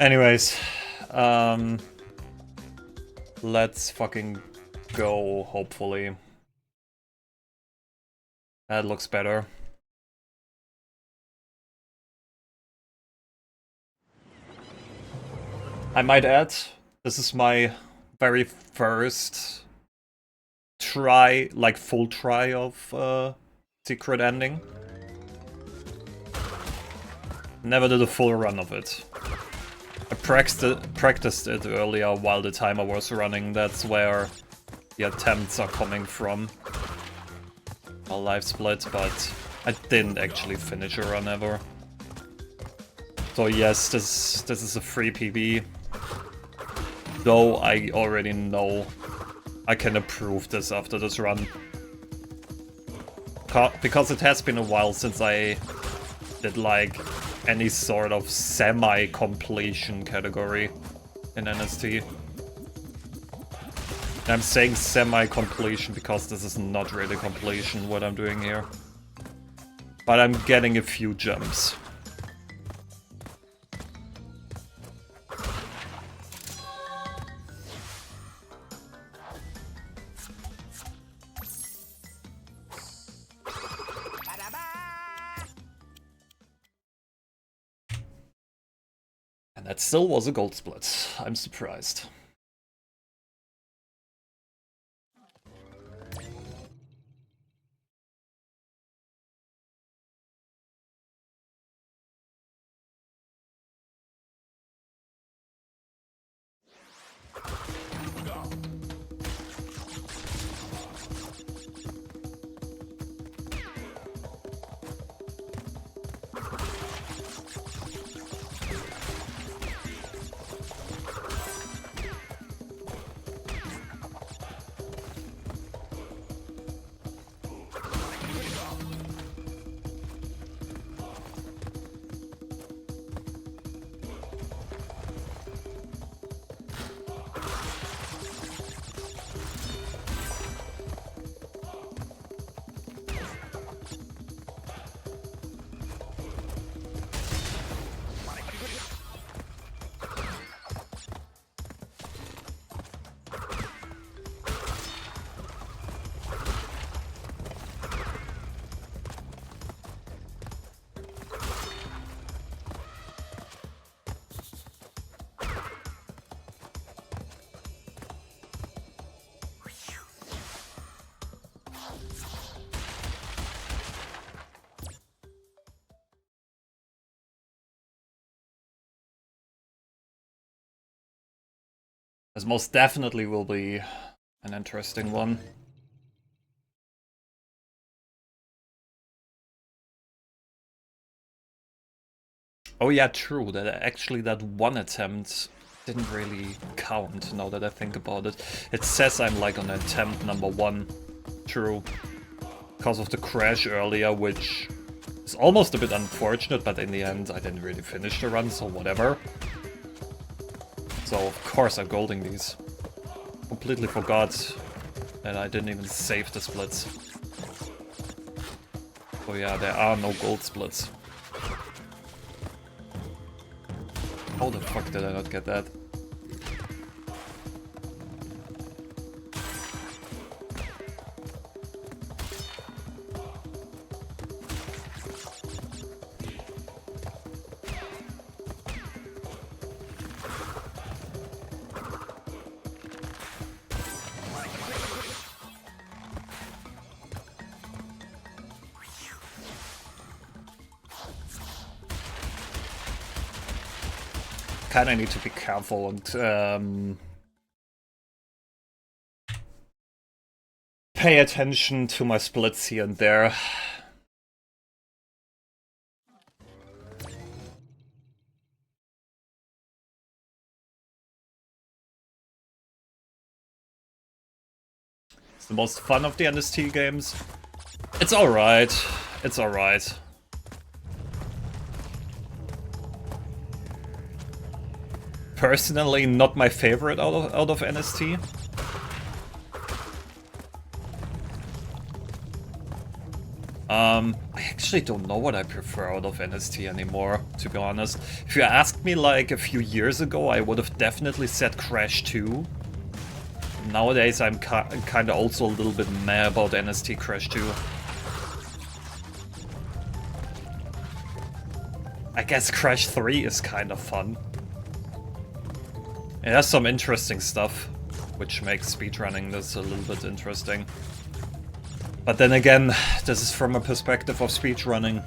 Anyways, let's fucking go, hopefully. That looks better. I might add, this is my very first try, like full try of secret ending. Never did a full run of it. I practiced it earlier while the timer was running. That's where the attempts are coming from. A live split, but I didn't actually finish a run ever. So yes, this is a free PB. Though I already know I can approve this after this run. Because it has been a while since I did like any sort of semi-completion category in NST. I'm saying semi-completion because this is not really completion what I'm doing here. But I'm getting a few jumps. And that still was a gold split. I'm surprised. This most definitely will be an interesting one. Oh yeah, true, that actually that one attempt didn't really count, now that I think about it. It says I'm like on attempt number 1. True. Because of the crash earlier, which is almost a bit unfortunate, but in the end I didn't really finish the run, so whatever. So of course I'm golding these. Completely forgot that I didn't even save the splits. Oh yeah, there are no gold splits. How the fuck did I not get that? Kinda need to be careful and pay attention to my splits here and there. It's the most fun of the NST games. It's alright. It's alright. Personally, not my favorite out of NST. I actually don't know what I prefer out of NST anymore, to be honest. If you asked me like a few years ago, I would have definitely said Crash 2. Nowadays, I'm kind of also a little bit meh about NST Crash 2. I guess Crash 3 is kind of fun. It has some interesting stuff, which makes speedrunning this a little bit interesting. But then again, this is from a perspective of speedrunning.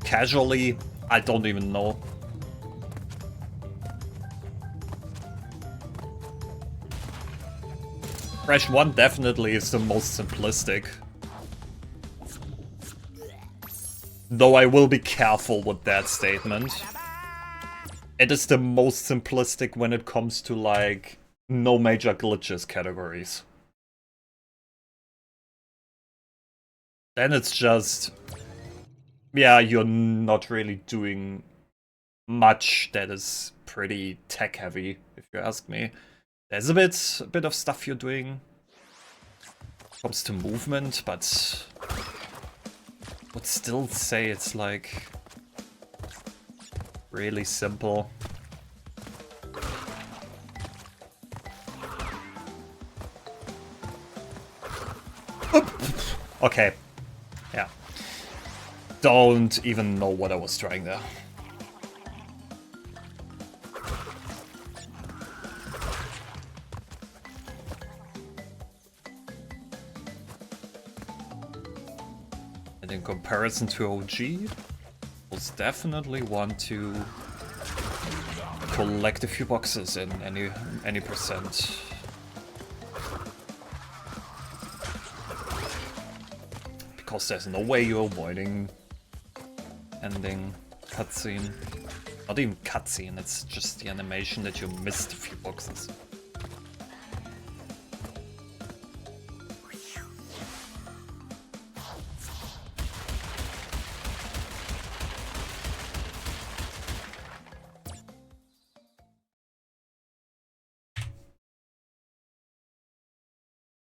Casually, I don't even know. Crash 1 definitely is the most simplistic. Though I will be careful with that statement. It is the most simplistic when it comes to, like, no major glitches categories. Then it's just... yeah, you're not really doing much that is pretty tech-heavy, if you ask me. There's a bit of stuff you're doing when it comes to movement, but would still say it's like really simple. Okay. Yeah. Don't even know what I was trying there. And in comparison to OG, was definitely want to collect a few boxes in any percent. Because there's no way you're avoiding ending cutscene. Not even cutscene, it's just the animation that you missed a few boxes.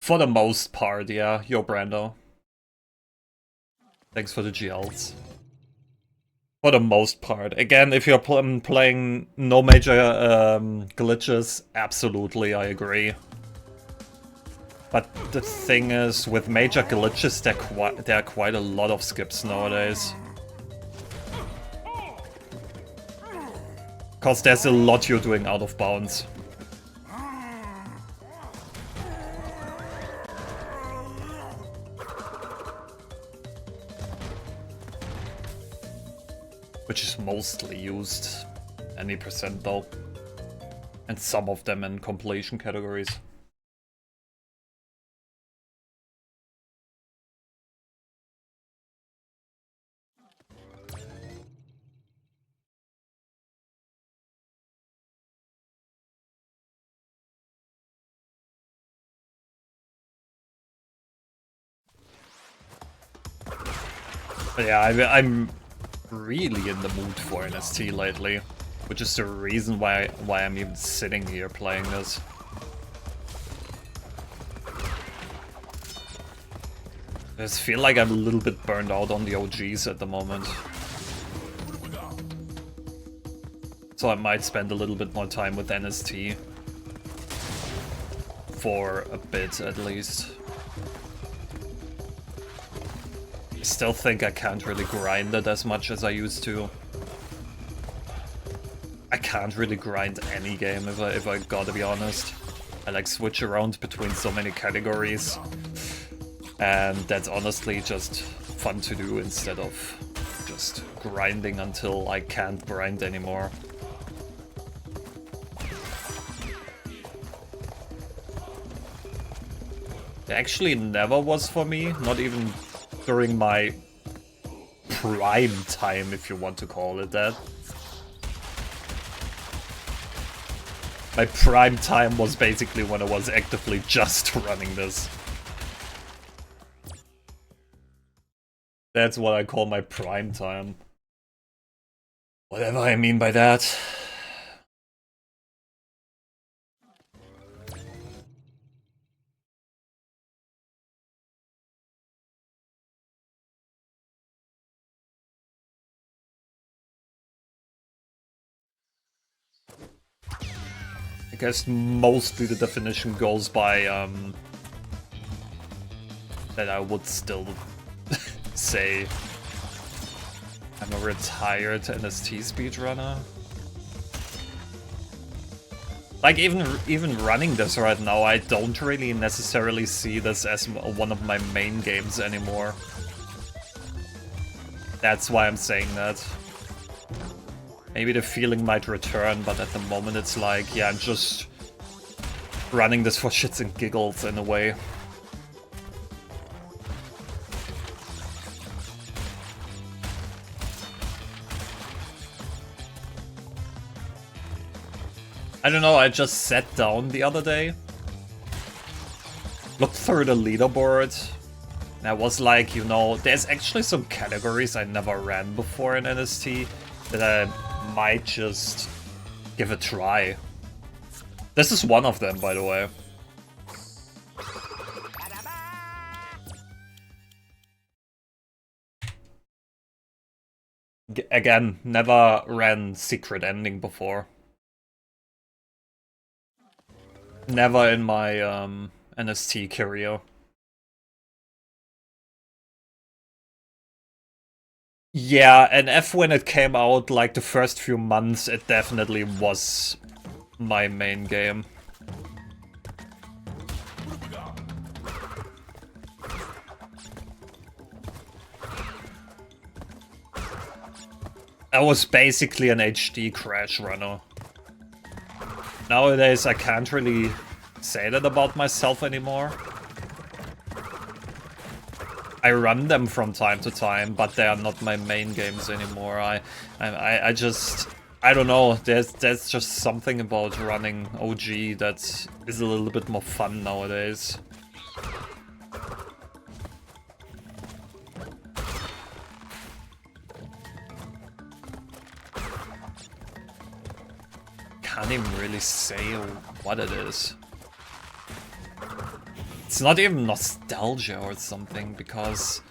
For the most part, yeah. Yo, Brando. Thanks for the GLs. For the most part. Again, if you're playing no major glitches, absolutely, I agree. But the thing is, with major glitches, there are quite a lot of skips nowadays. Because there's a lot you're doing out of bounds. Which is mostly used, any percent though. And some of them in compilation categories. But yeah, I'm really in the mood for NST lately, which is the reason why I'm even sitting here playing this. I just feel like I'm a little bit burned out on the OGs at the moment. So I might spend a little bit more time with NST. For a bit, at least. I still think I can't really grind it as much as I used to. I can't really grind any game if I gotta be honest. I like switch around between so many categories. And that's honestly just fun to do instead of just grinding until I can't grind anymore. It actually never was for me, not even during my prime time, if you want to call it that. My prime time was basically when I was actively just running this. That's what I call my prime time. Whatever I mean by that. guess mostly the definition goes by that I would still say I'm a retired NST speedrunner. Like, even running this right now, I don't really necessarily see this as one of my main games anymore. That's why I'm saying that. Maybe the feeling might return, but at the moment it's like, yeah, I'm just running this for shits and giggles in a way. I don't know, I just sat down the other day, looked through the leaderboard, and I was like, you know, there's actually some categories I never ran before in NST that I might just give a try. This is one of them, by the way. Again, never ran Secret Ending before. Never in my NST career. Yeah, and F when it came out, like the first few months, it definitely was my main game. I was basically an HD Crash runner. Nowadays, I can't really say that about myself anymore. I run them from time to time, but they are not my main games anymore. I just, I don't know. There's just something about running OG that is a little bit more fun nowadays. Can't even really say what it is. It's not even nostalgia or something, because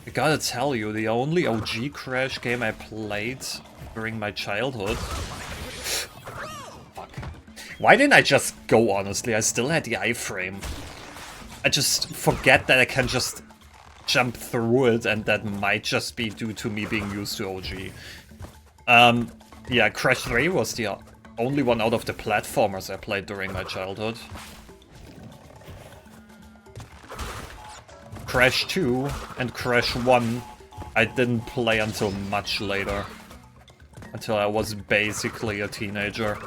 I gotta tell you, the only OG Crash game I played during my childhood... Fuck. Why didn't I just go, honestly? I still had the iframe. I just forget that I can just jump through it, and that might just be due to me being used to OG. Yeah, Crash 3 was the only one out of the platformers I played during my childhood. Crash 2 and Crash 1 I didn't play until much later. Until I was basically a teenager.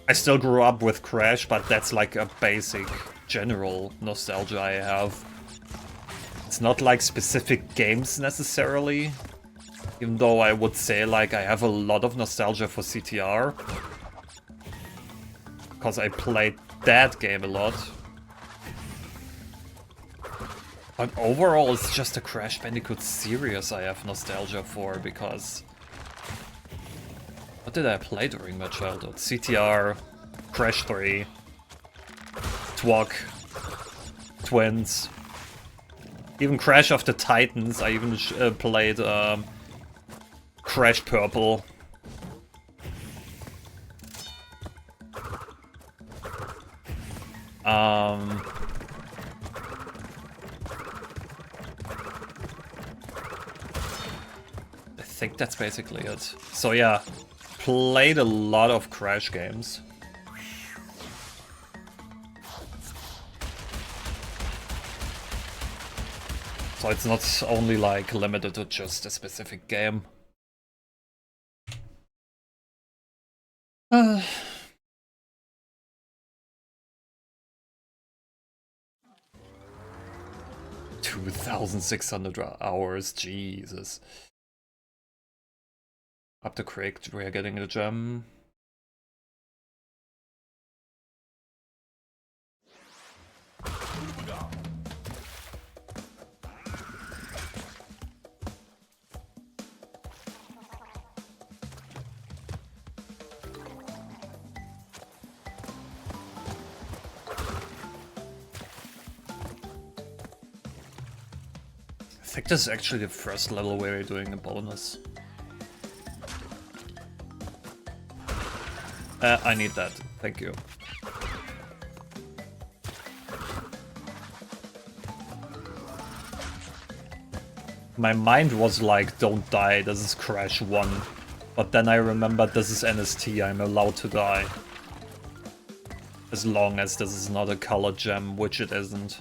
I still grew up with Crash, but that's like a basic general nostalgia I have. It's not like specific games necessarily, even though I would say like I have a lot of nostalgia for CTR. Because I played that game a lot. But overall, it's just a Crash Bandicoot series I have nostalgia for, because... What did I play during my childhood? CTR, Crash 3, Twog, Twins, even Crash of the Titans. I even played Crash Purple. I think that's basically it. So yeah, played a lot of Crash games. So it's not only like limited to just a specific game. 2,600 hours, Jesus. Up to Craig, we're getting the gem. think this is actually the first level where we're doing a bonus. I need that. Thank you. My mind was like, don't die, this is Crash 1. But then I remembered this is NST, I'm allowed to die. As long as this is not a color gem, which it isn't.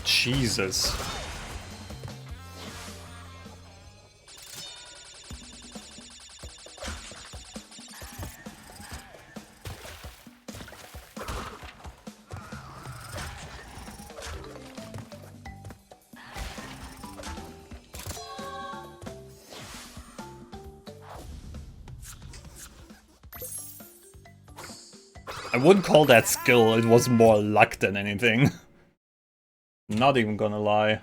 Jesus. I wouldn't call that skill, it was more luck than anything. Not even gonna lie.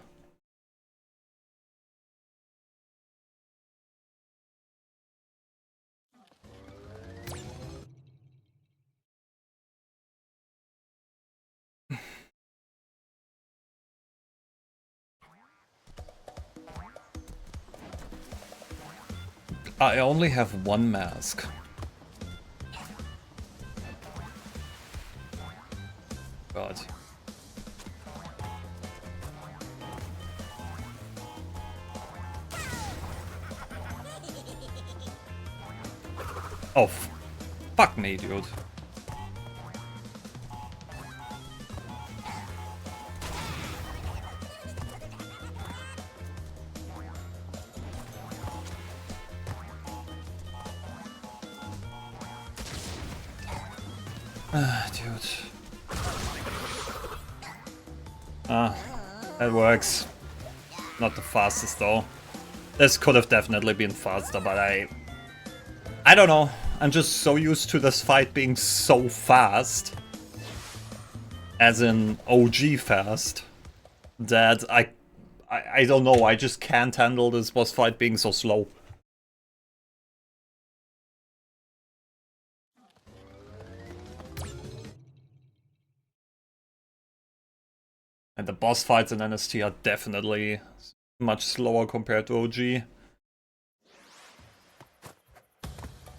I only have one mask. God. Oh, fuck me, dude. Dude. That works. Not the fastest though. This could have definitely been faster, but I don't know. I'm just so used to this fight being so fast, as in OG fast, that I don't know. I just can't handle this boss fight being so slow. And the boss fights in NST are definitely much slower compared to OG.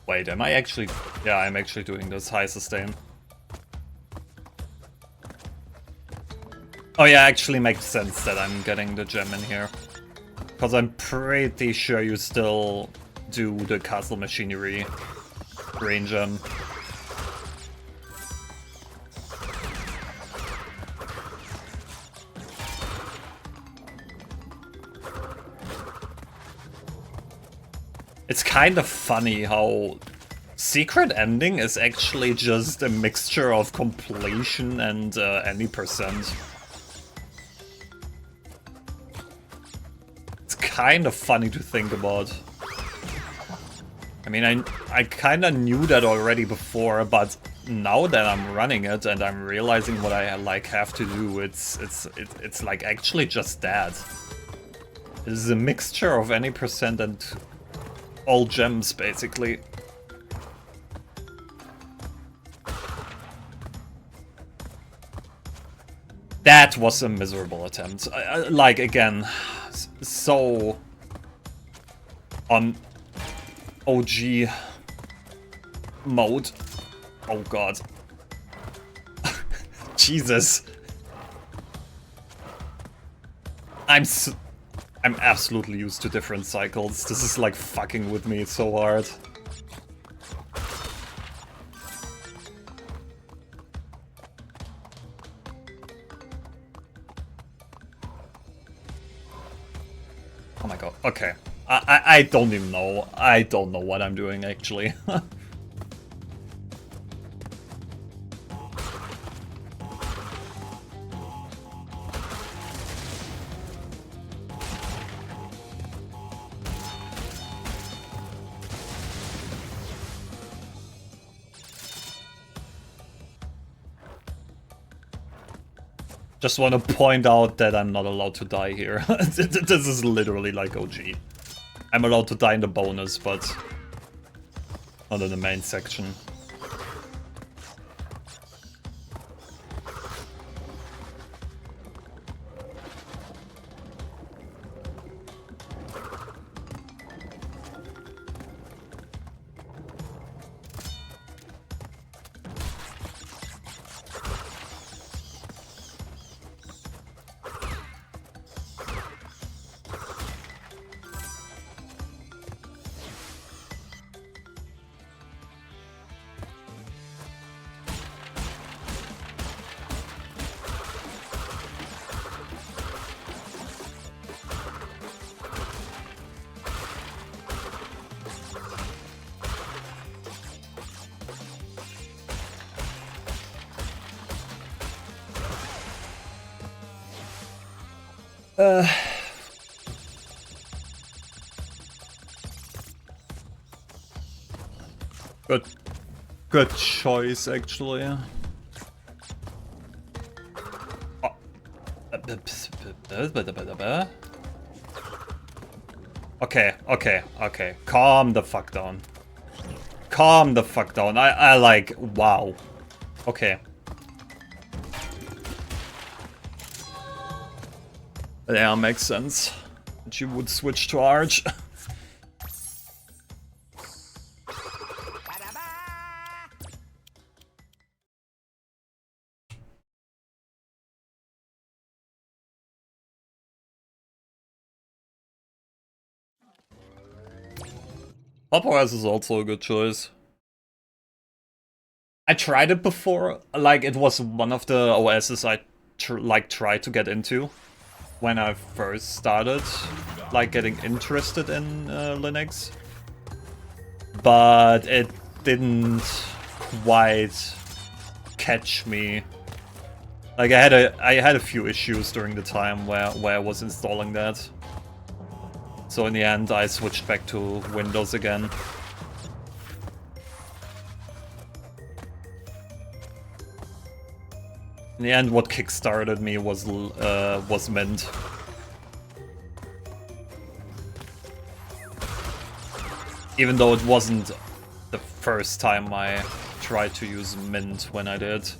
Wait, am I actually... Yeah, I'm actually doing this high sustain. Oh yeah, actually makes sense that I'm getting the gem in here. Because I'm pretty sure you still do the castle machinery green gem. It's kind of funny how secret ending is actually just a mixture of completion and any percent. It's kind of funny to think about. I mean, I kind of knew that already before, but now that I'm running it and I'm realizing what I like have to do, it's like actually just that. This is a mixture of any percent and all gems, basically. That was a miserable attempt. Like, again, so... on OG mode. Oh god. Jesus. I'm absolutely used to different cycles. This is like fucking with me so hard. Oh my god. Okay. I don't even know. I don't know what I'm doing actually. Just want to point out that I'm not allowed to die here. This is literally like OG. I'm allowed to die in the bonus, but not in the main section. Good choice, actually. Okay. Calm the fuck down. Calm the fuck down. I like, wow. Okay. Yeah, makes sense. That you would switch to Arch. Popeyes is also a good choice. I tried it before, like it was one of the OSs I tried to get into when I first started, like getting interested in Linux, but it didn't quite catch me. Like I had a few issues during the time where I was installing that. So in the end, I switched back to Windows again. In the end, what kickstarted me was Mint. Even though it wasn't the first time I tried to use Mint when I did.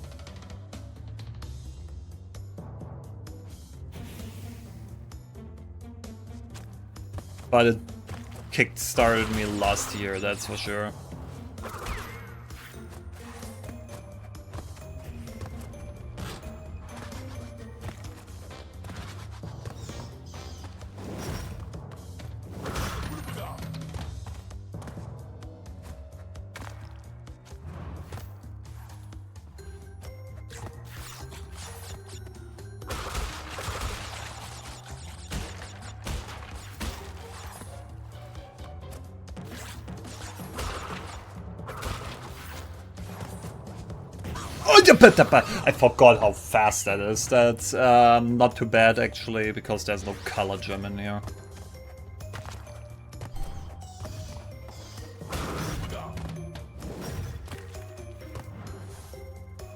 But it kick-started me last year, that's for sure. I forgot how fast that is. That's not too bad actually, because there's no color gem in here.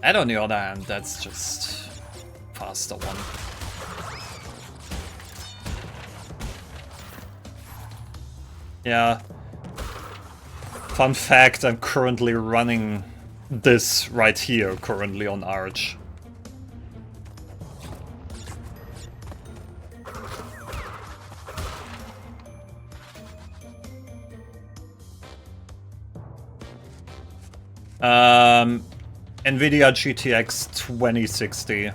And on the other hand, that's just faster one. Yeah. Fun fact, I'm currently running this right here currently on Arch. NVIDIA GTX 2060.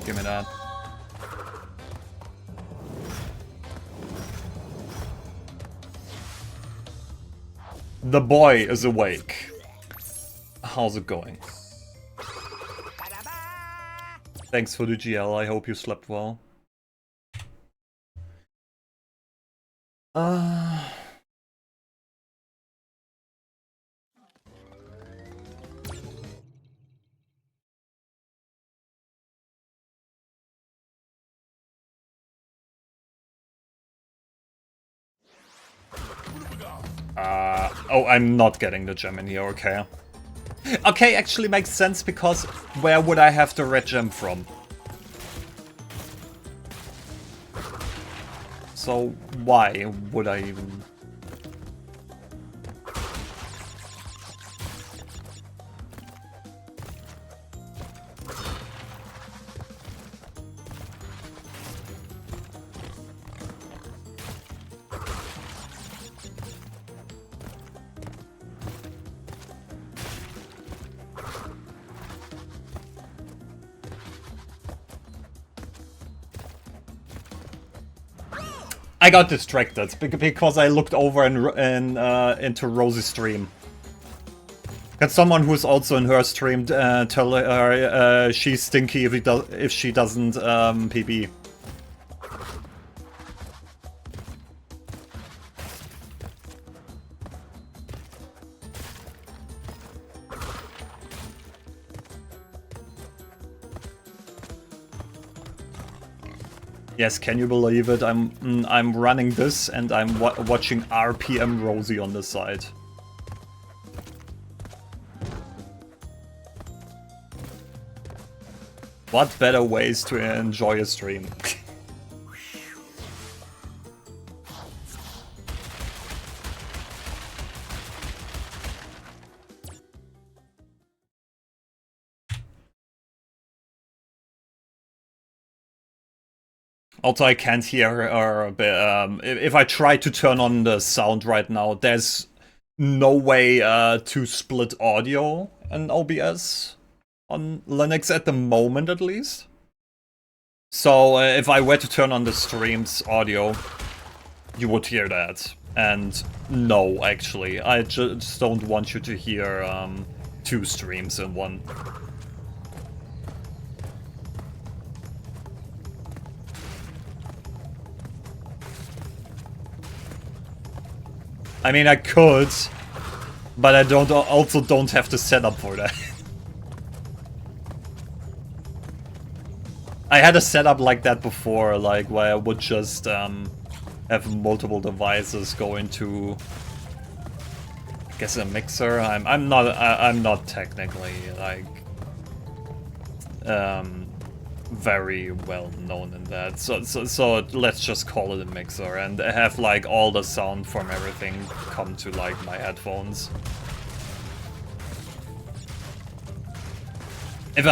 Give me that. The boy is awake. How's it going? Thanks for the GL, I hope you slept well. Oh, I'm not getting the gem in here, okay. Okay, actually makes sense, because where would I have the red gem from? So why would I even... I got distracted because I looked over into Rosie's stream. Got someone who's also in her stream tell her she's stinky if she doesn't PB. Yes, can you believe it? I'm running this and I'm watching RPM Rosie on the side. What better ways to enjoy a stream? Also, I can't hear her. If I try to turn on the sound right now, there's no way to split audio in OBS on Linux at the moment, at least. So if I were to turn on the stream's audio, you would hear that. And no, actually, I just don't want you to hear two streams in one. I mean, I could, but I also don't have the setup for that. I had a setup like that before, like where I would just have multiple devices go into, I guess, a mixer. I'm not technically like very well known in that, so let's just call it a mixer and have like all the sound from everything come to like my headphones. If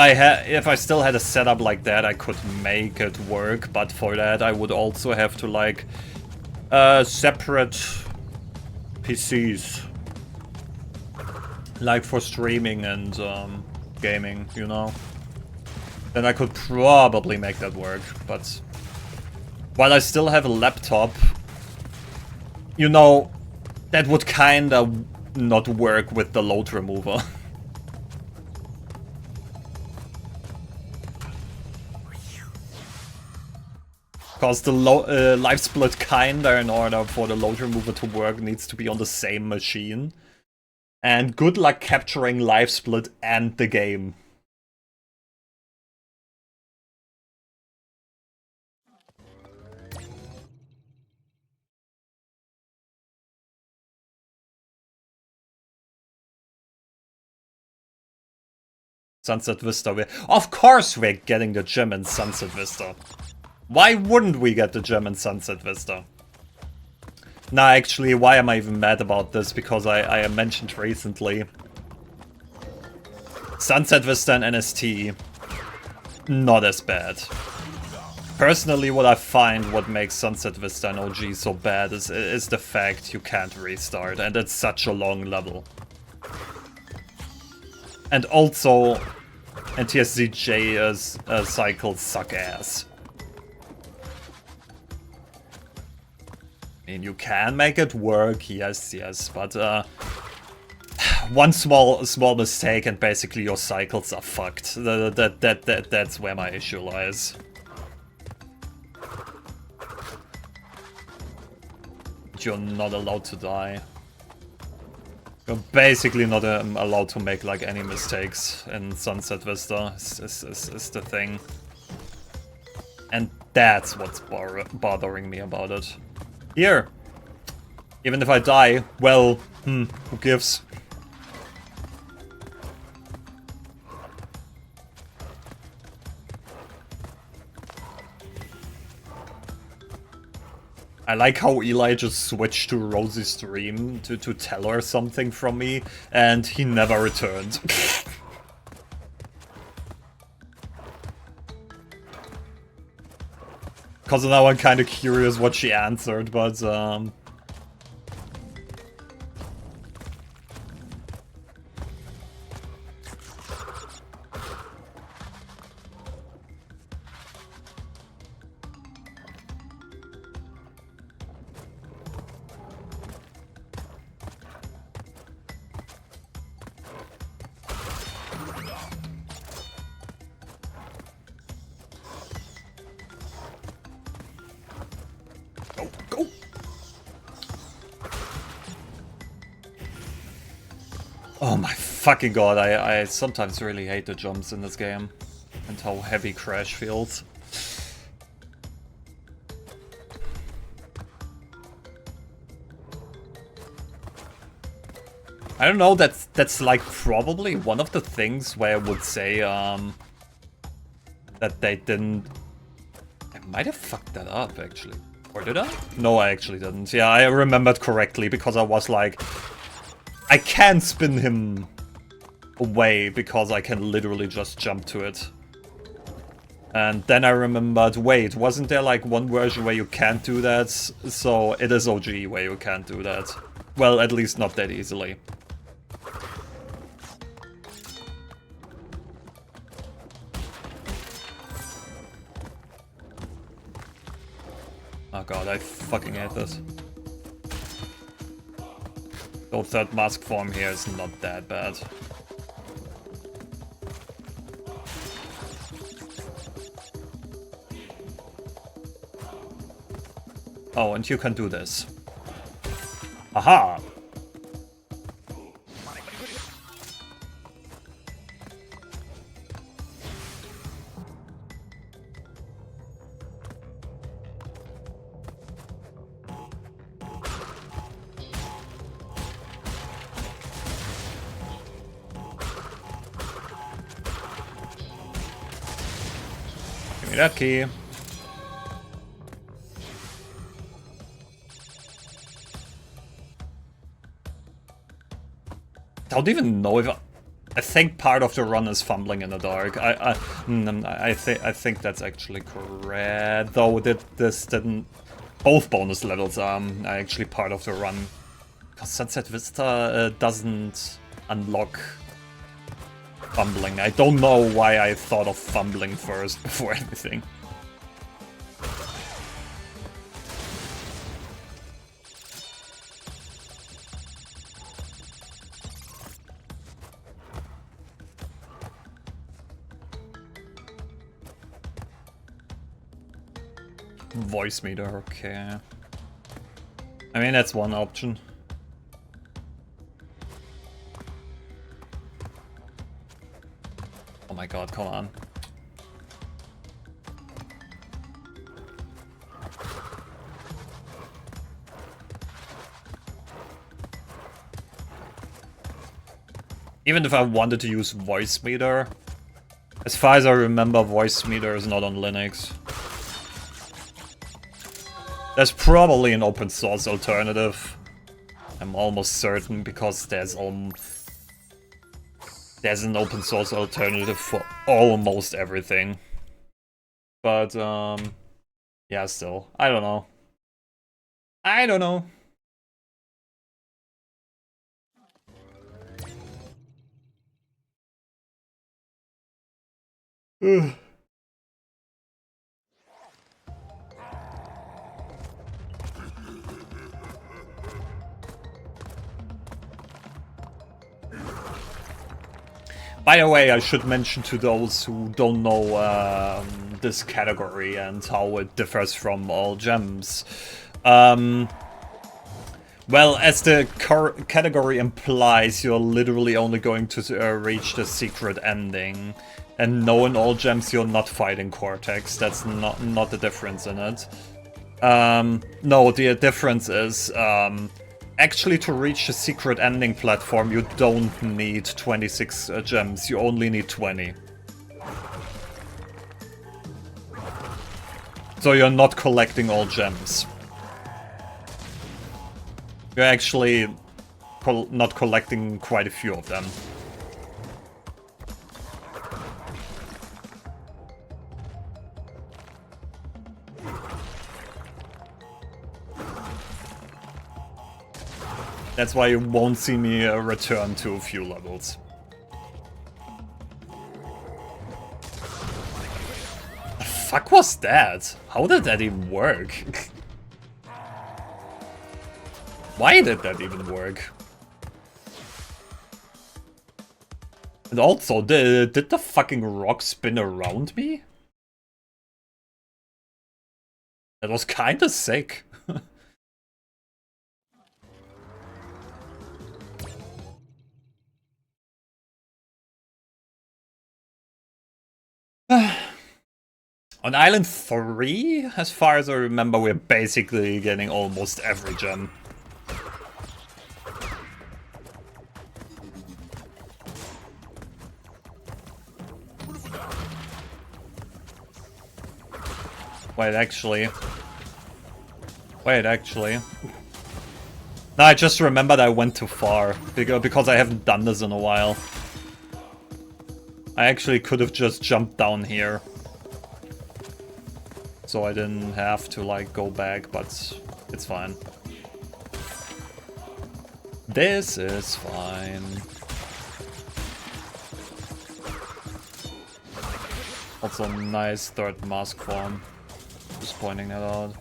I still had a setup like that, I could make it work, but for that I would also have to like separate PCs, like for streaming and gaming, you know. Then I could probably make that work, but while I still have a laptop, you know, that would kinda not work with the load remover. Because the live split kinda, in order for the load remover to work, needs to be on the same machine. And good luck capturing live split and the game. Sunset Vista. Of course we're getting the gem in Sunset Vista. Why wouldn't we get the gem in Sunset Vista? Nah, actually, why am I even mad about this? Because I mentioned recently Sunset Vista and NST, not as bad. Personally, what I find what makes Sunset Vista and OG so bad is the fact you can't restart, and it's such a long level. And also, NTSC-J cycles suck ass. I mean, you can make it work, yes, but one small mistake and basically your cycles are fucked. That's where my issue lies. You're not allowed to die. You're basically not allowed to make like any mistakes in Sunset Vista. Is the thing, and that's what's bothering me about it. Here, even if I die, well, who gives? I like how Eli just switched to Rosie's stream to tell her something from me, and he never returned. Because now I'm kind of curious what she answered, but go! Oh my fucking god, I sometimes really hate the jumps in this game. And how heavy crash feels. I don't know, that's like probably one of the things where I would say that they didn't... I might have fucked that up actually. Or did I? No, I actually didn't. Yeah, I remembered correctly because I was like, I can spin him away because I can literally just jump to it. And then I remembered, wait, wasn't there like one version where you can't do that? So it is OG where you can't do that. Well, at least not that easily. Oh god, I fucking hate this. The third mask form here is not that bad. Oh, and you can do this. Aha! Give me that key. I don't even know if I think part of the run is fumbling in the dark. I think that's actually correct. Though this didn't. Both bonus levels are actually part of the run. Because Sunset Vista doesn't unlock fumbling. I don't know why I thought of fumbling first before anything. Voice meter, okay. I mean, that's one option. Oh my god, come on. Even if I wanted to use voice meter, as far as I remember, voice meter is not on Linux. There's probably an open source alternative. I'm almost certain because there's there's an open source alternative for almost everything. But, yeah, still. I don't know. I don't know. By the way, I should mention to those who don't know this category and how it differs from all gems. Well, as the category implies, you're literally only going to reach the secret ending. And no, in all gems, you're not fighting Cortex. That's not the difference in it. No, the difference is... actually, to reach the secret ending platform, you don't need 26 gems, you only need 20. So you're not collecting all gems. You're actually not collecting quite a few of them. That's why you won't see me return to a few levels. The fuck was that? How did that even work? Why did that even work? And also, did the fucking rock spin around me? That was kinda sick. On Island 3, as far as I remember, we're basically getting almost every gem. Wait, actually. No, I just remembered I went too far, because I haven't done this in a while. I actually could have just jumped down here. So I didn't have to, like, go back, but it's fine. This is fine. Also, nice third mask form. Just pointing that out.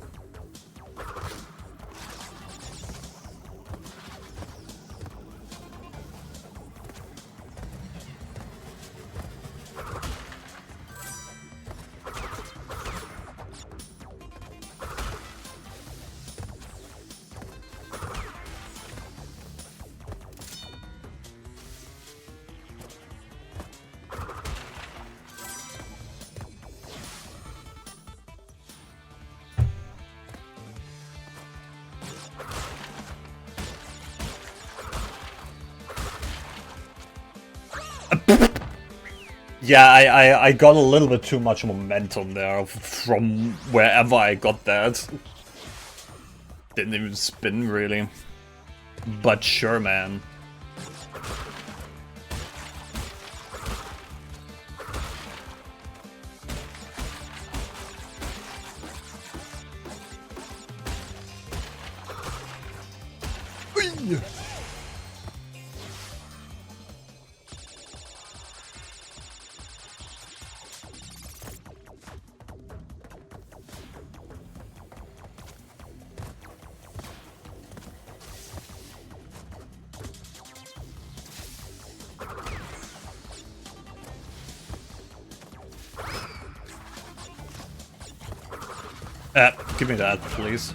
Yeah, I got a little bit too much momentum there from wherever I got that. Didn't even spin, really. But sure, man. Give me that, please.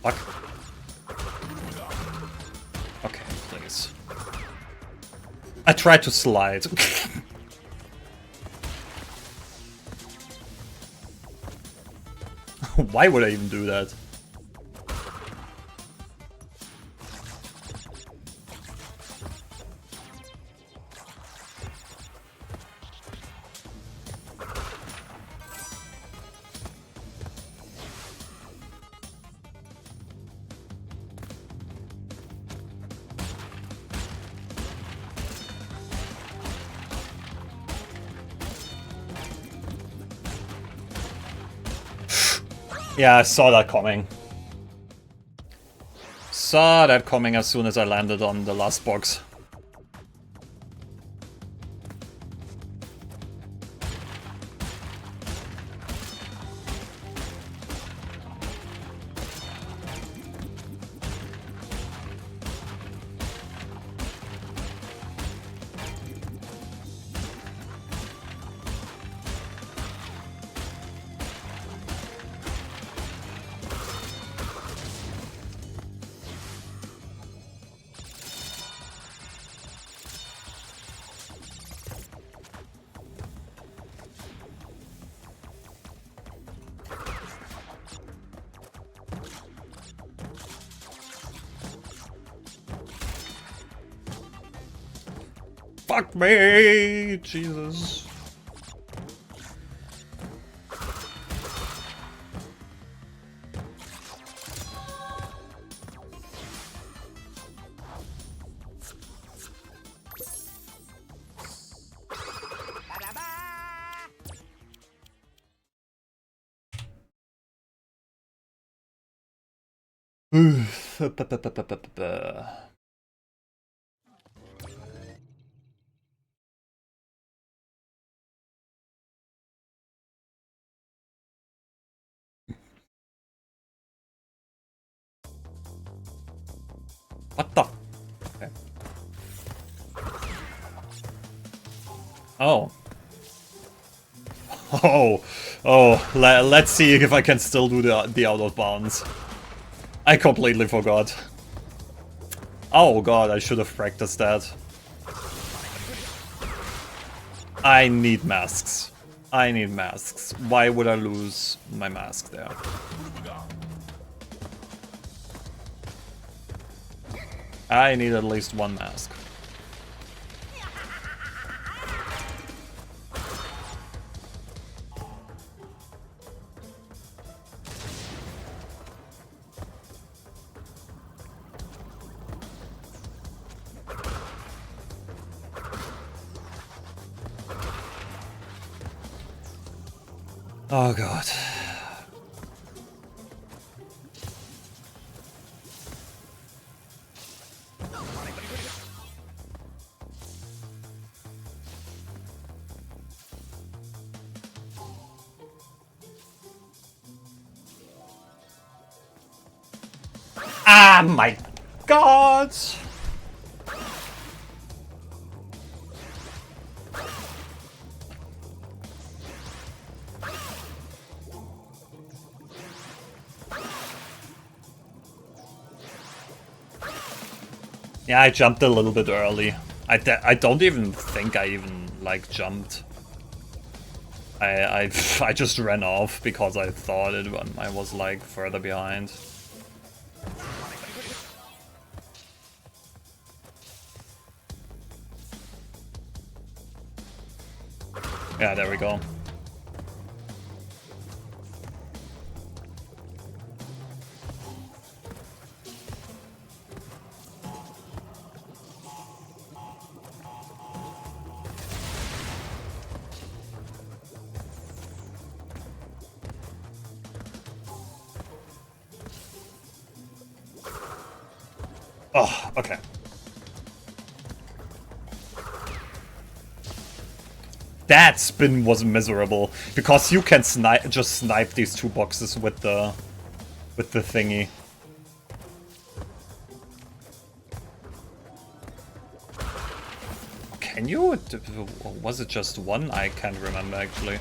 Fuck. Okay, please. I tried to slide. Why would I even do that? Yeah, I saw that coming. Saw that coming as soon as I landed on the last box. Fuck me! Jesus. What the? Okay. Oh. Let's see if I can still do the out of bounds. I completely forgot. Oh god, I should have practiced that. I need masks. I need masks. Why would I lose my mask there? I need at least one mask. Oh god. Ah my god! Yeah, I jumped a little bit early. I don't even think I even, like, jumped. I just ran off because I thought I was, like, further behind. Yeah, there we go. Oh, okay. That spin was miserable because you can just snipe these two boxes with the thingy. Can you? Was it just one? I can't remember actually.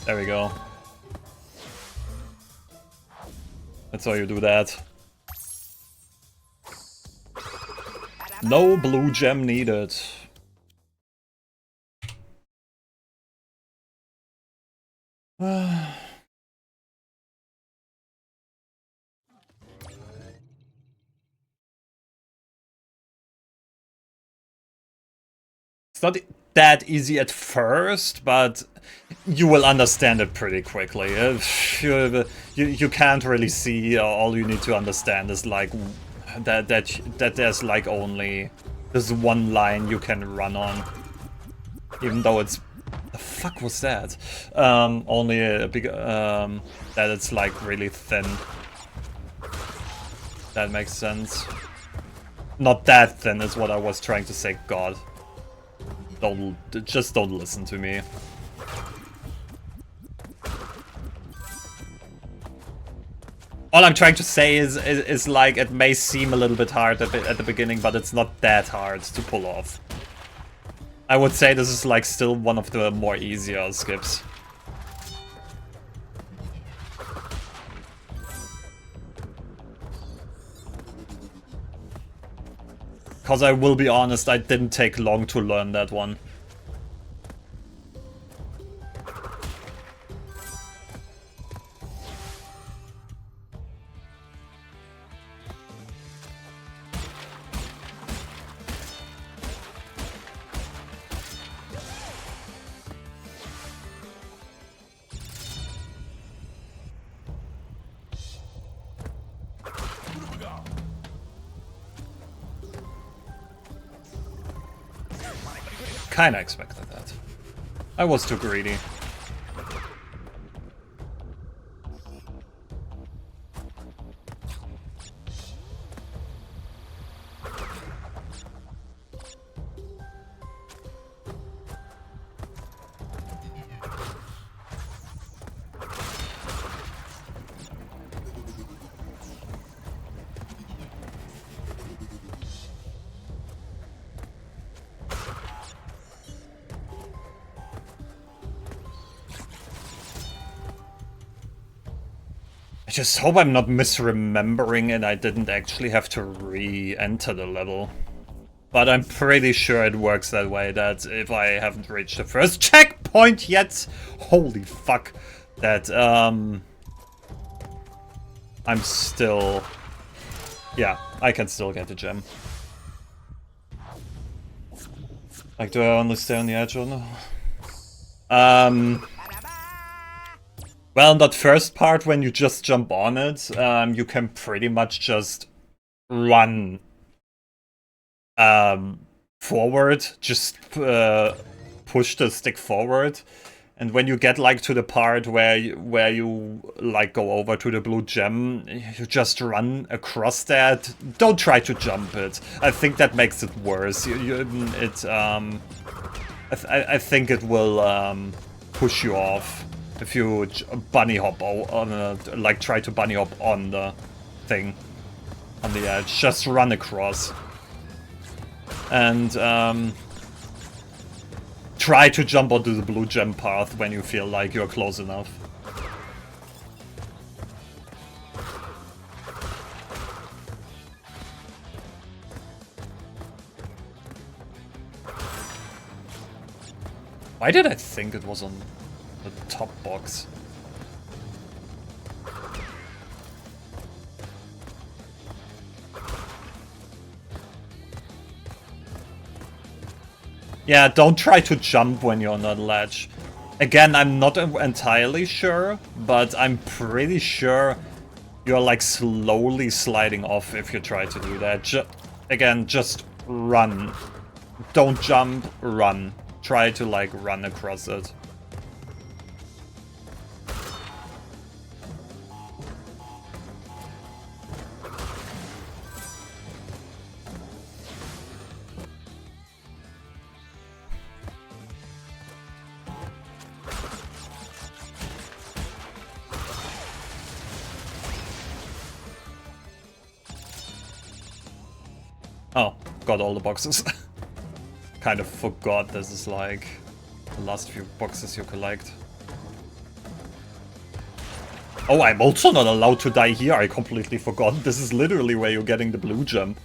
There we go. That's how you do that. No blue gem needed. It's not that easy at first, but you will understand it pretty quickly. You can't really see. All you need to understand is like that there's like only this one line you can run on. Even though it's... The fuck was that? Only a big... that it's like really thin. That makes sense. Not that thin is what I was trying to say, God. Just don't listen to me. All I'm trying to say is like, it may seem a little bit hard at the beginning, but it's not that hard to pull off. I would say this is like still one of the more easier skips. Because I will be honest, I didn't take long to learn that one. Kinda expected that. I was too greedy. I just hope I'm not misremembering and I didn't actually have to re-enter the level. But I'm pretty sure it works that way, that if I haven't reached the first checkpoint yet, holy fuck, that I'm still... Yeah, I can still get the gem. Like, do I only stay on the edge or no? Well, in that first part, when you just jump on it, you can pretty much just run forward, just push the stick forward. And when you get like to the part where you like go over to the blue gem, you just run across that. Don't try to jump it. I think that makes it worse. I think it will push you off if you bunny hop on like try to bunny hop on the thing on the edge. Just run across and try to jump onto the blue gem path when you feel like you're close enough. Why did I think it was on the top box? Yeah, don't try to jump when you're on that ledge. Again, I'm not entirely sure, but I'm pretty sure you're like slowly sliding off if you try to do that. Again, just run. Don't jump, run. Try to like run across it. Oh, got all the boxes. Kind of forgot this is like the last few boxes you collect. Oh, I'm also not allowed to die here. I completely forgot. This is literally where you're getting the blue gem.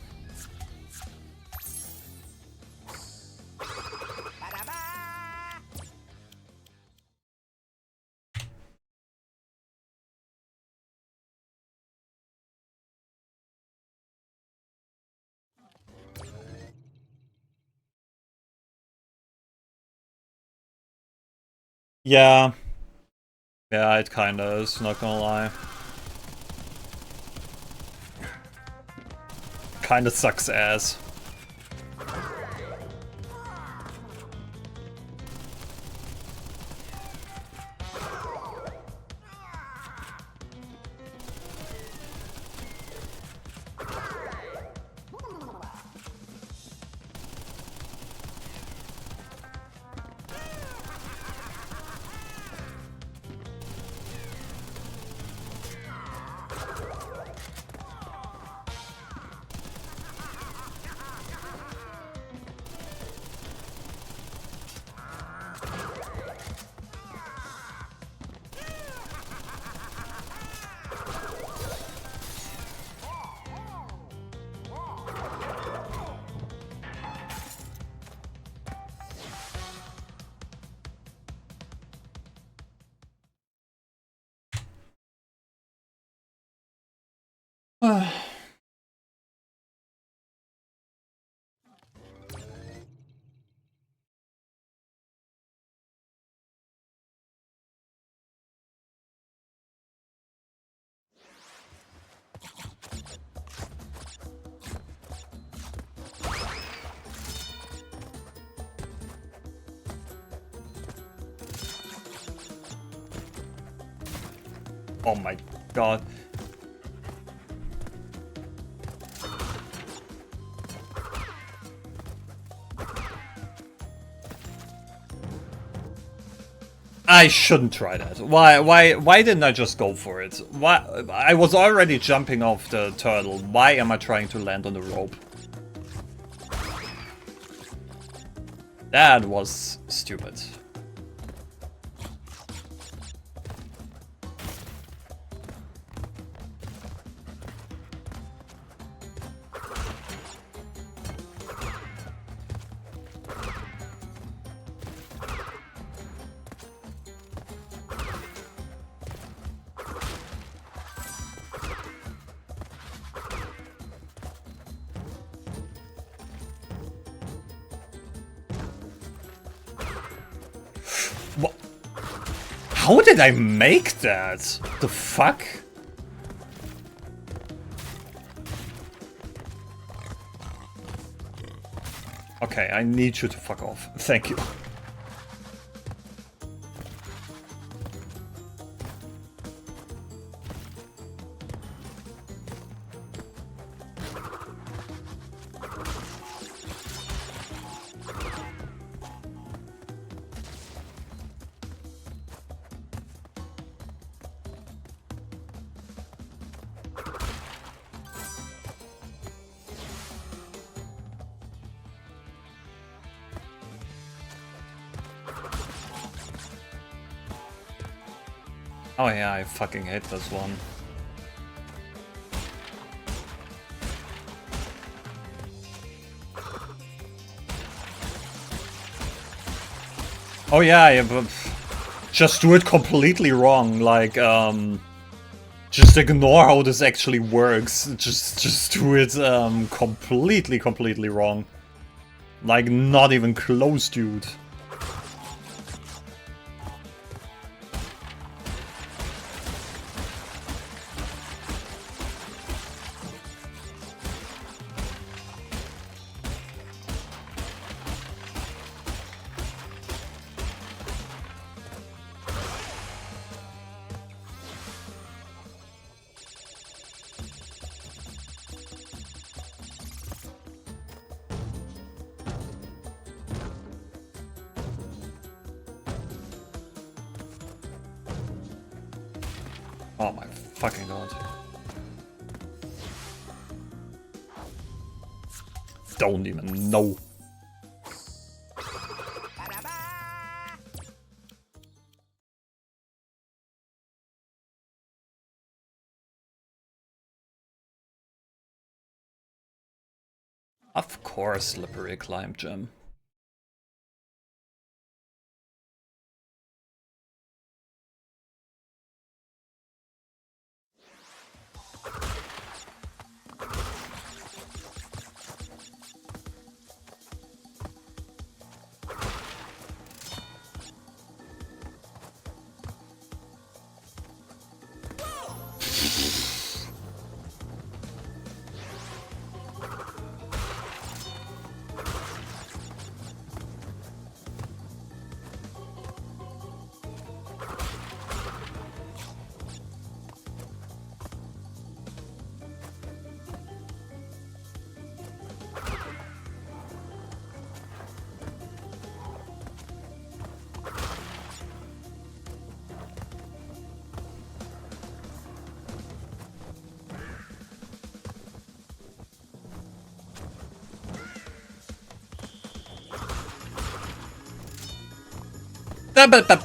Yeah. Yeah, it kinda is, not gonna lie. Kinda sucks ass. Oh my god. I shouldn't try that. Why didn't I just go for it? Why? I was already jumping off the turtle. Why am I trying to land on the rope? That was stupid. What? How did I make that? The fuck? Okay, I need you to fuck off. Thank you. Oh yeah, I fucking hate this one. Oh yeah, but just do it completely wrong. Like, just ignore how this actually works. Just do it completely wrong. Like, not even close, dude. Oh my fucking god. Don't even know. Of course, slippery climb, Jim. But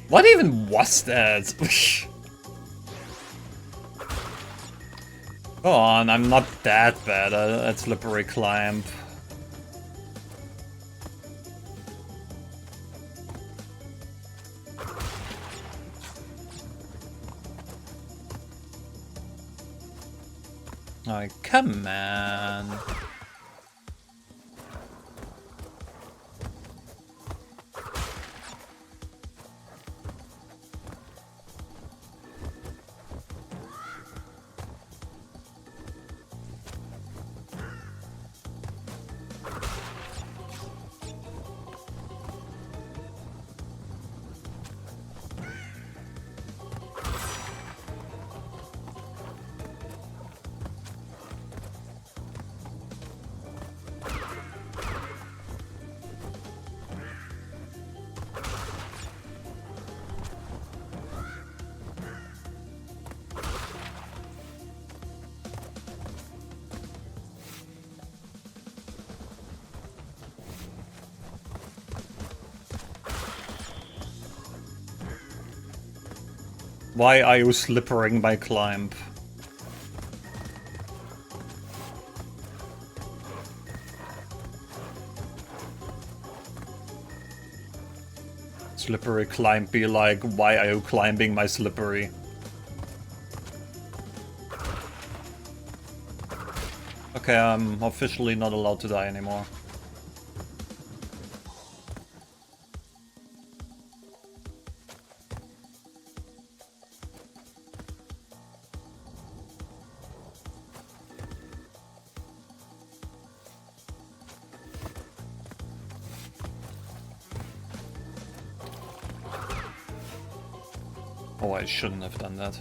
what even was that? Go on, I'm not that bad at slippery climb. Oh, come on. Why are you slippering my climb? Slippery climb be like, why are you climbing my slippery? Okay, I'm officially not allowed to die anymore. Oh, I shouldn't have done that.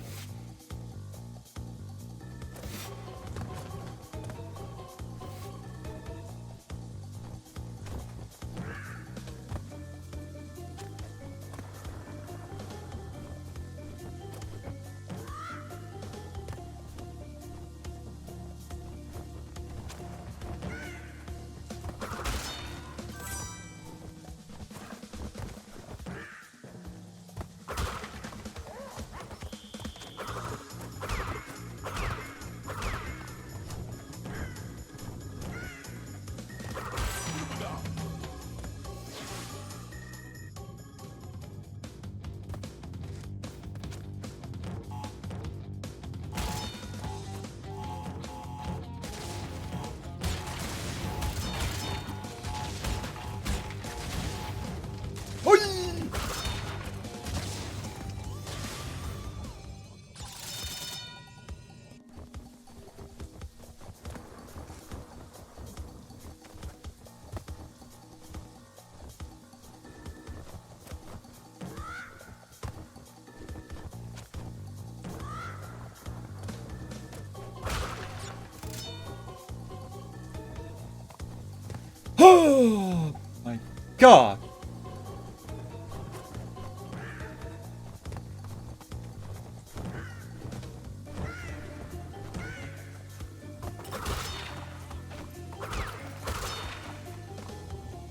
Oh my god!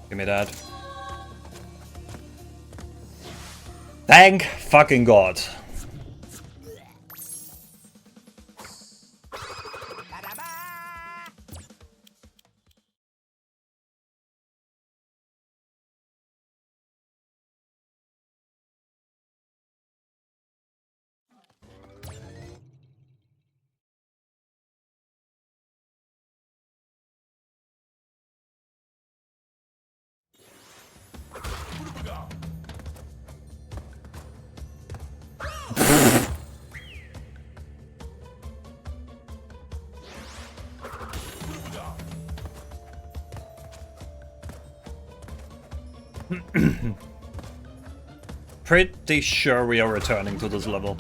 Give me that. Thank fucking god. Pretty sure we are returning to this level.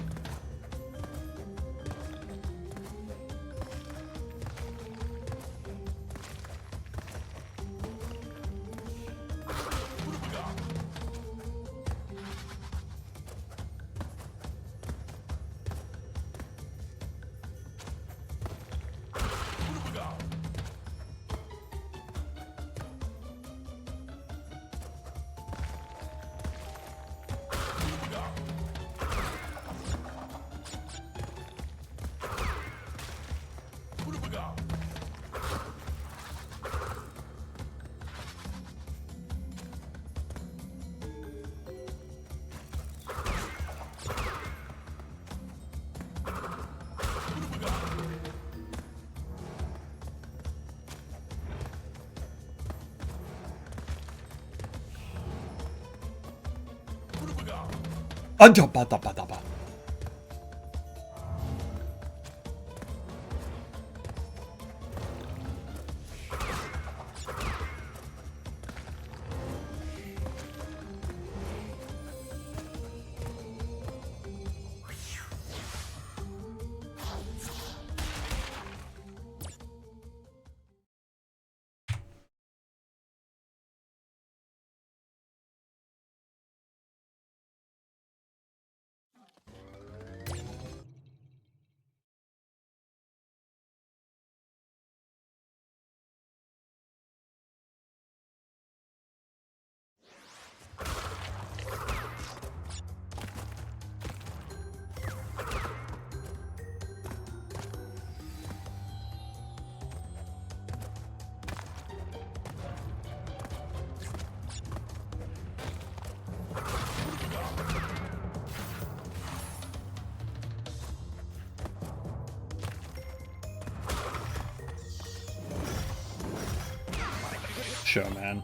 Sure, man.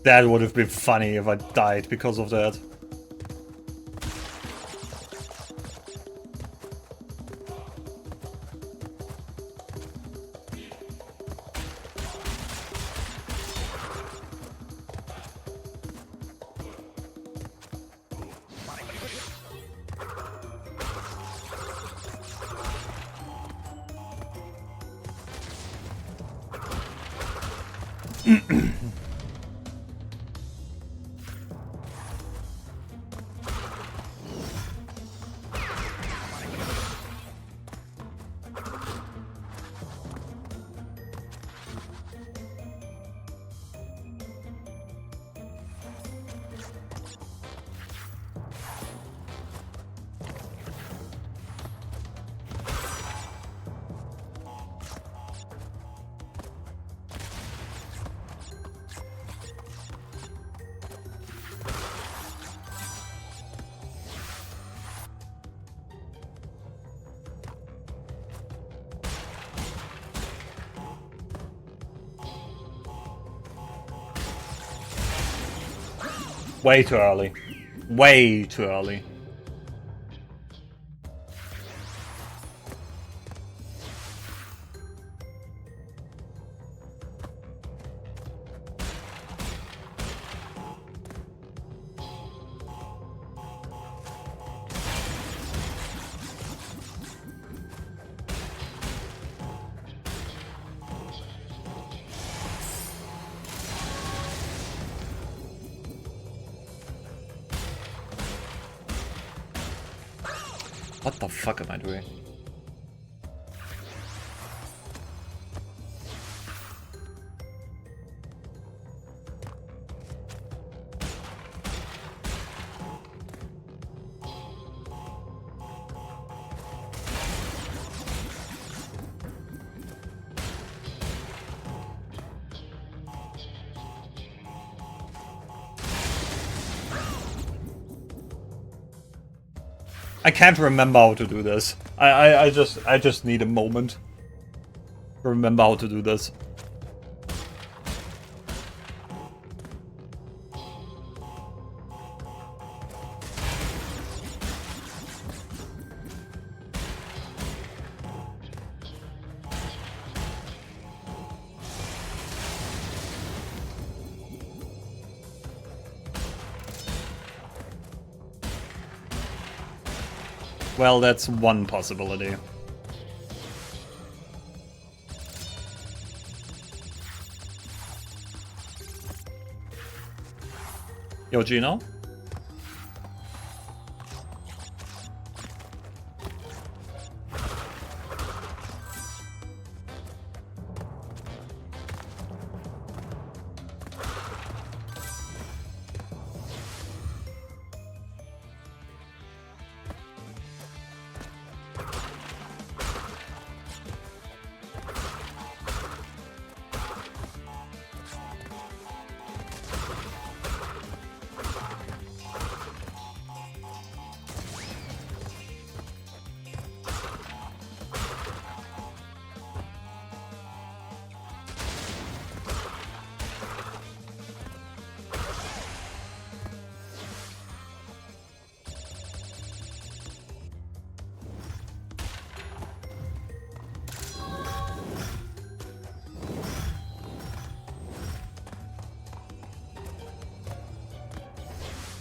That would have been funny if I died because of that. Way too early. Way too early. What the fuck am I doing? I can't remember how to do this. I just need a moment to remember how to do this. Well, that's one possibility. Yo, Gino?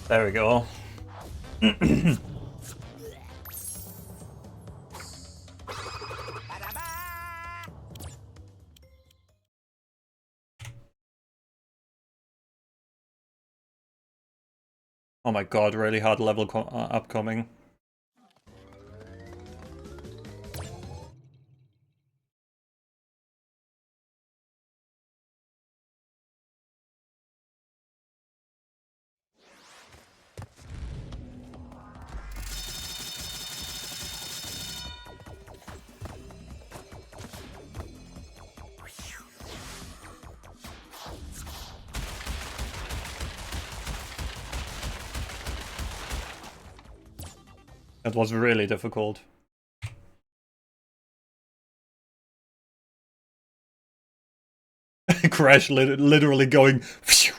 There we go. Oh my god, really hard level upcoming. That was really difficult. Crash literally going. Phew.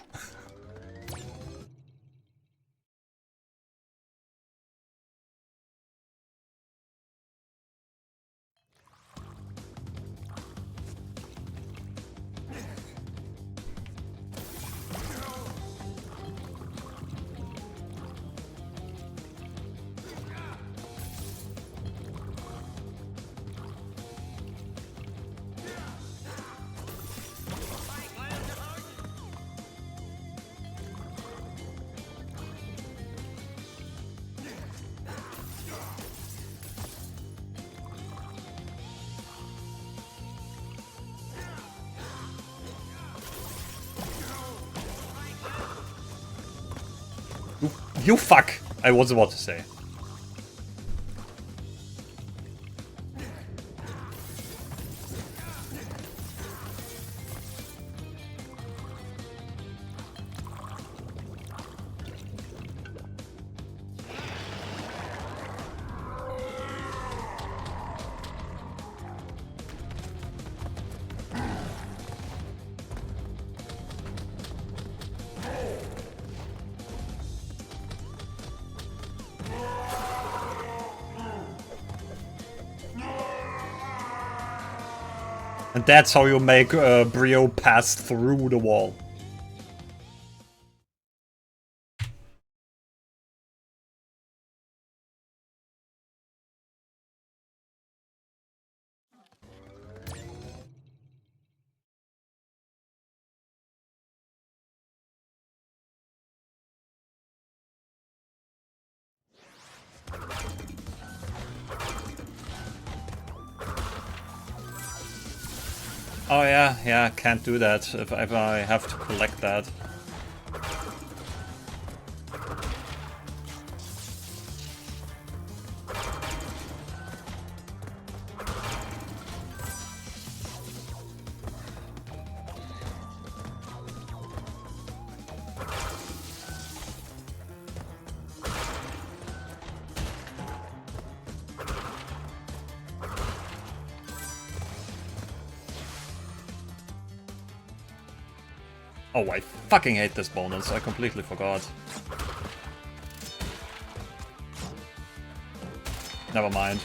You fuck! I was about to say. And that's how you make Brio pass through the wall. Oh yeah, can't do that if I have to collect that. Oh, I fucking hate this bonus. I completely forgot. Never mind.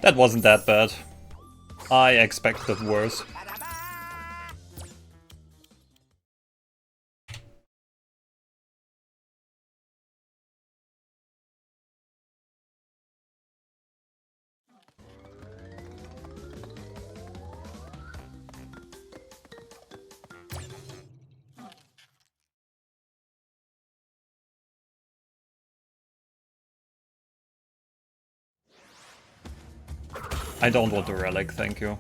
That wasn't that bad. I expected worse. I don't want a relic, thank you.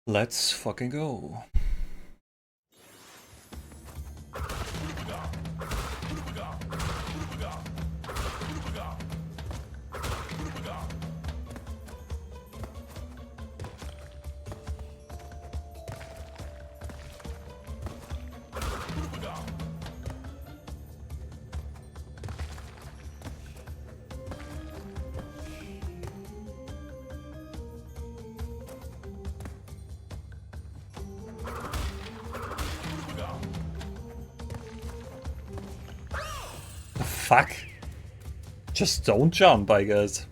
Let's fucking go. Fuck. Just don't jump, I guess.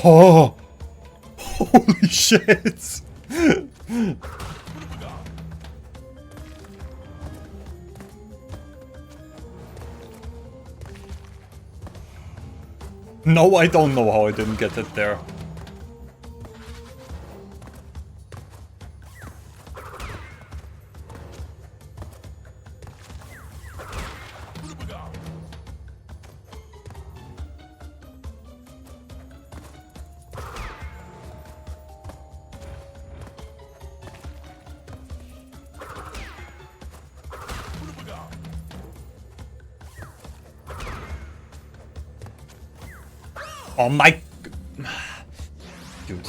Oh! Holy shit! No, I don't know how I didn't get it there. Oh my... Dude.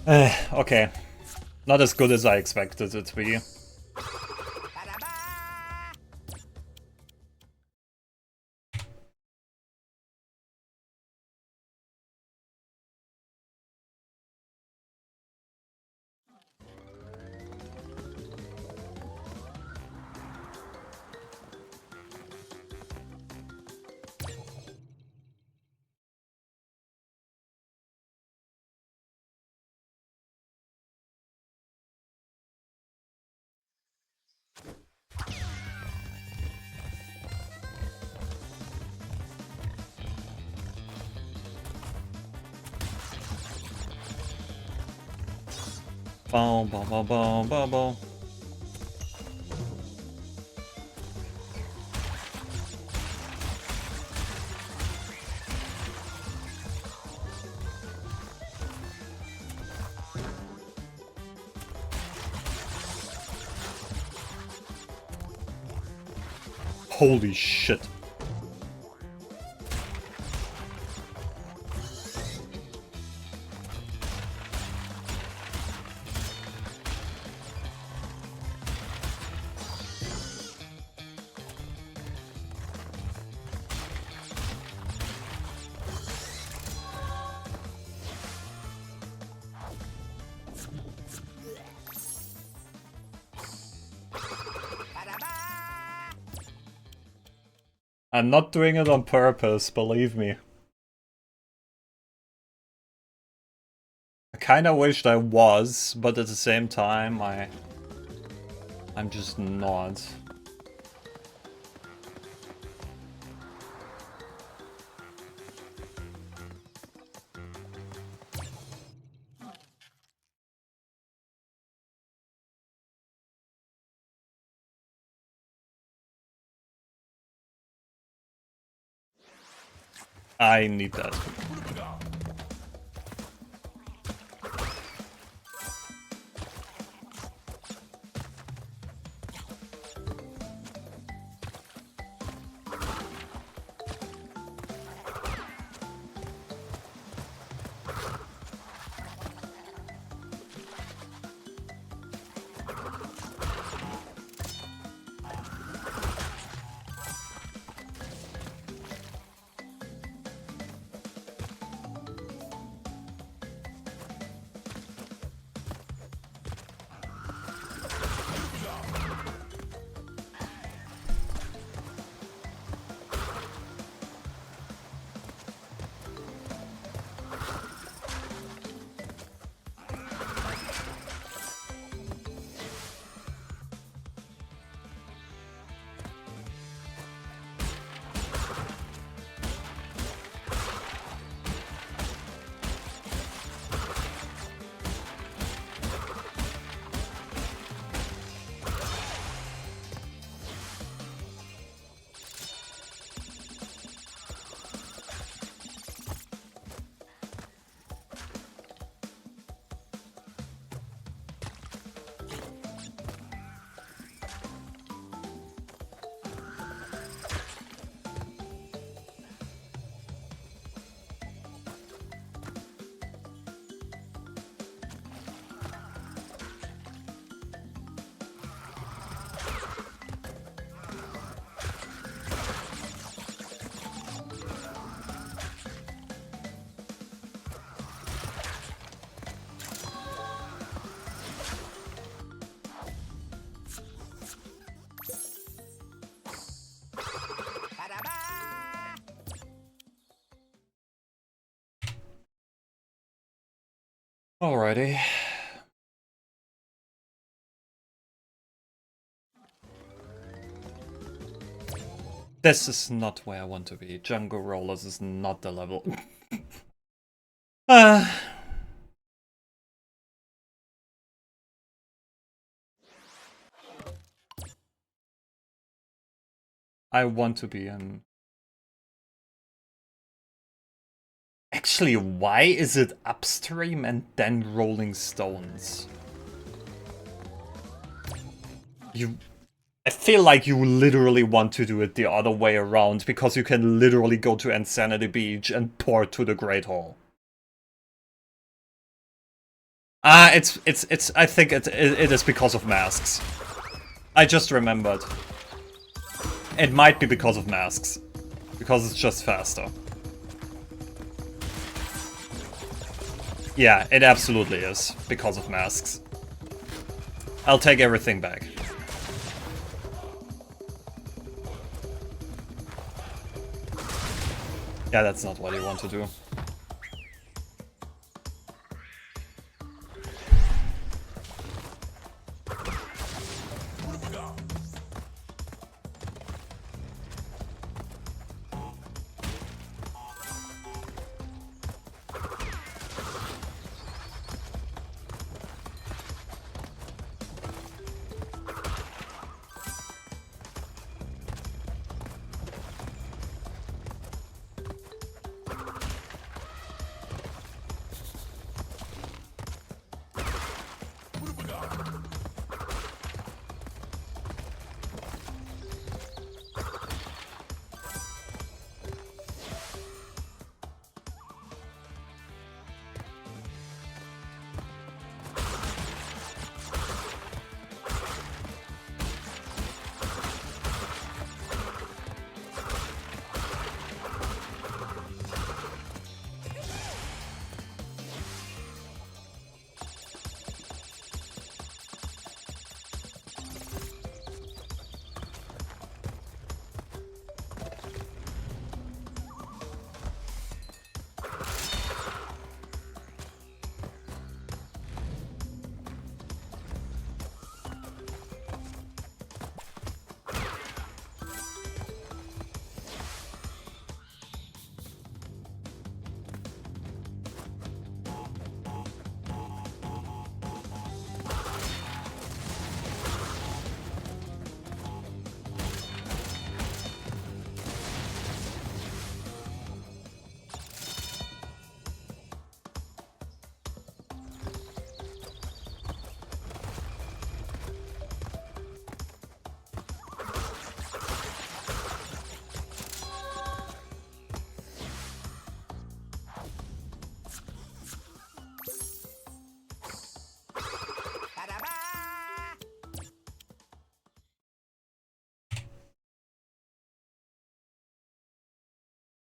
Okay. Not as good as I expected it to be. Boom, boom, boom, boom, boom, boom. Holy shit. I'm not doing it on purpose, believe me. I kinda wished I was, but at the same time, I'm just not. I need that. Alrighty. This is not where I want to be. Jungle Rollers is not the level. I want to be in... Actually, why is it upstream and then Rolling Stones? I feel like you literally want to do it the other way around, because you can literally go to Insanity Beach and port to the Great Hall. It's. I think it is because of masks. I just remembered. It might be because of masks. Because it's just faster. Yeah, it absolutely is. Because of masks. I'll take everything back. Yeah, that's not what you want to do.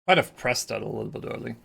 Might have pressed that a little bit early.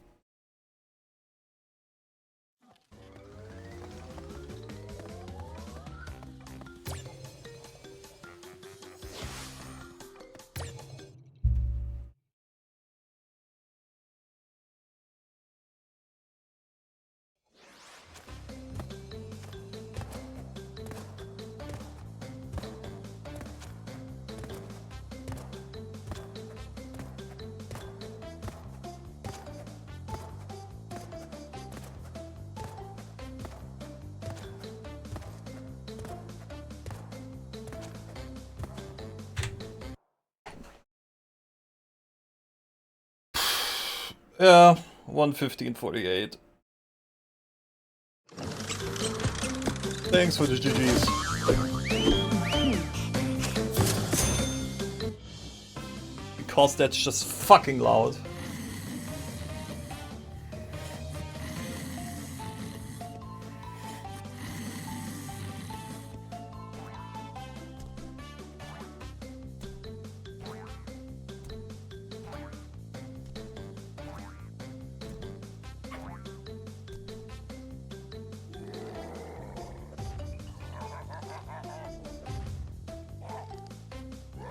Yeah, 1:15:48. Thanks for the GGs. Because that's just fucking loud.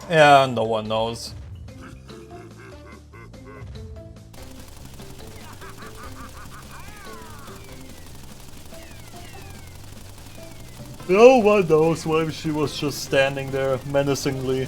Yeah, no one knows. No one knows why she was just standing there menacingly.